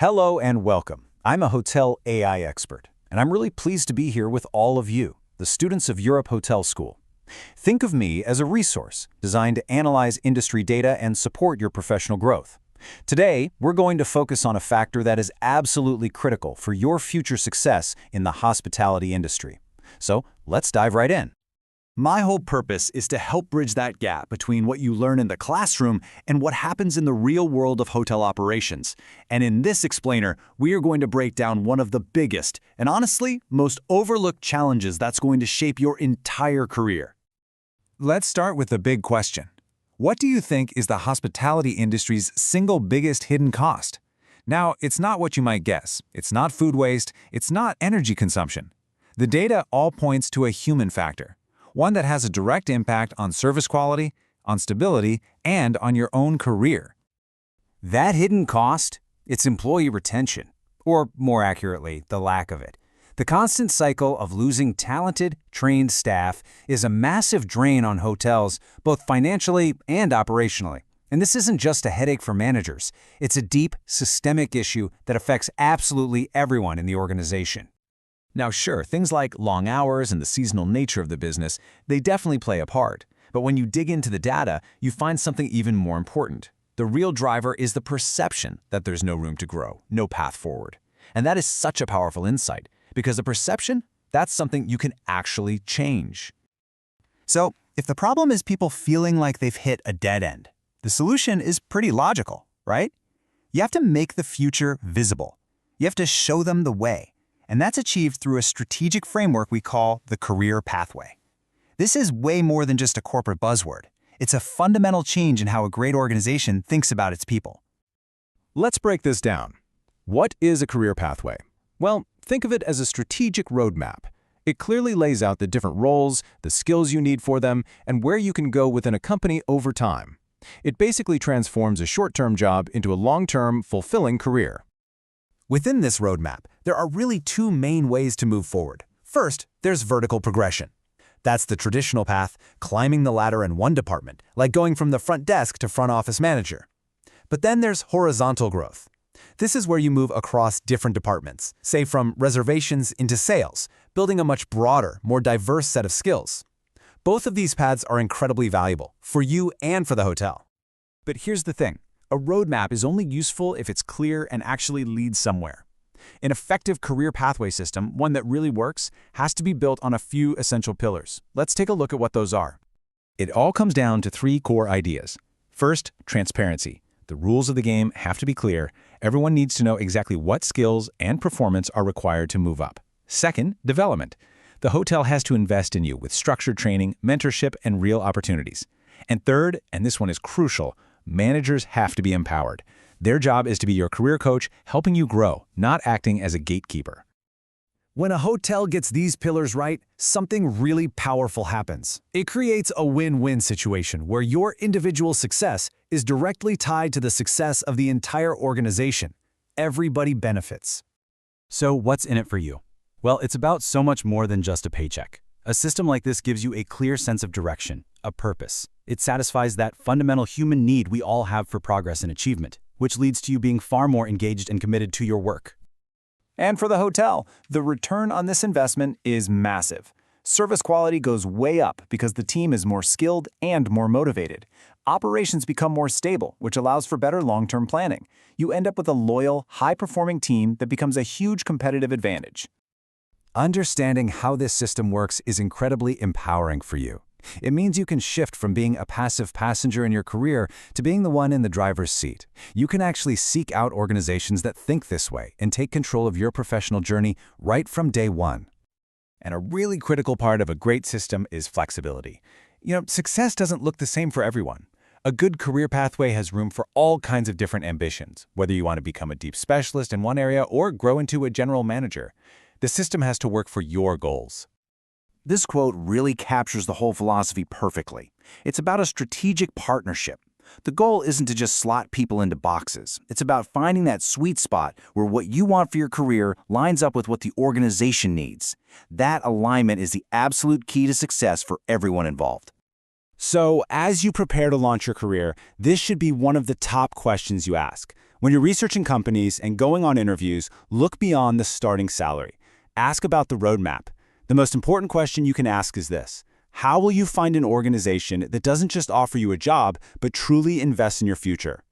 Hello and welcome. I'm a hotel AI expert, and I'm really pleased to be here with all of you, the students of Europe Hotel School. Think of me as a resource designed to analyze industry data and support your professional growth. Today, we're going to focus on a factor that is absolutely critical for your future success in the hospitality industry. So, let's dive right in. My whole purpose is to help bridge that gap between what you learn in the classroom and what happens in the real world of hotel operations. And in this explainer, we are going to break down one of the biggest and honestly, most overlooked challenges that's going to shape your entire career. Let's start with the big question. What do you think is the hospitality industry's single biggest hidden cost? Now, it's not what you might guess. It's not food waste. It's not energy consumption. The data all points to a human factor. One that has a direct impact on service quality, on stability, and on your own career. That hidden cost? It's employee retention, or more accurately, the lack of it. The constant cycle of losing talented, trained staff is a massive drain on hotels, both financially and operationally. And this isn't just a headache for managers. It's a deep, systemic issue that affects absolutely everyone in the organization. Now sure, things like long hours and the seasonal nature of the business, they definitely play a part. But when you dig into the data, you find something even more important. The real driver is the perception that there's no room to grow, no path forward. And that is such a powerful insight, because the perception, that's something you can actually change. So, if the problem is people feeling like they've hit a dead end, the solution is pretty logical, right? You have to make the future visible. You have to show them the way. And that's achieved through a strategic framework we call the career pathway. This is way more than just a corporate buzzword. It's a fundamental change in how a great organization thinks about its people. Let's break this down. What is a career pathway? Well, think of it as a strategic roadmap. It clearly lays out the different roles, the skills you need for them, and where you can go within a company over time. It basically transforms a short-term job into a long-term, fulfilling career. Within this roadmap, there are really two main ways to move forward. First, there's vertical progression. That's the traditional path, climbing the ladder in one department, like going from the front desk to front office manager. But then there's horizontal growth. This is where you move across different departments, say from reservations into sales, building a much broader, more diverse set of skills. Both of these paths are incredibly valuable, for you and for the hotel. But here's the thing. A roadmap is only useful if it's clear and actually leads somewhere. An effective career pathway system, one that really works, has to be built on a few essential pillars. Let's take a look at what those are. It all comes down to three core ideas. First, transparency. The rules of the game have to be clear. Everyone needs to know exactly what skills and performance are required to move up. Second, development. The hotel has to invest in you with structured training, mentorship, and real opportunities. And third, and this one is crucial, managers have to be empowered. Their job is to be your career coach, helping you grow, not acting as a gatekeeper. When a hotel gets these pillars right, something really powerful happens. It creates a win-win situation where your individual success is directly tied to the success of the entire organization. Everybody benefits. So what's in it for you? Well, it's about so much more than just a paycheck. A system like this gives you a clear sense of direction, a purpose. It satisfies that fundamental human need we all have for progress and achievement, which leads to you being far more engaged and committed to your work. And for the hotel, the return on this investment is massive. Service quality goes way up because the team is more skilled and more motivated. Operations become more stable, which allows for better long-term planning. You end up with a loyal, high-performing team that becomes a huge competitive advantage. Understanding how this system works is incredibly empowering for you. It means you can shift from being a passive passenger in your career to being the one in the driver's seat. You can actually seek out organizations that think this way and take control of your professional journey right from day one. And a really critical part of a great system is flexibility. Success doesn't look the same for everyone. A good career pathway has room for all kinds of different ambitions, whether you want to become a deep specialist in one area or grow into a general manager. The system has to work for your goals. This quote really captures the whole philosophy perfectly. It's about a strategic partnership. The goal isn't to just slot people into boxes. It's about finding that sweet spot where what you want for your career lines up with what the organization needs. That alignment is the absolute key to success for everyone involved. So, as you prepare to launch your career, this should be one of the top questions you ask. When you're researching companies and going on interviews, look beyond the starting salary. Ask about the roadmap. The most important question you can ask is this: how will you find an organization that doesn't just offer you a job, but truly invests in your future?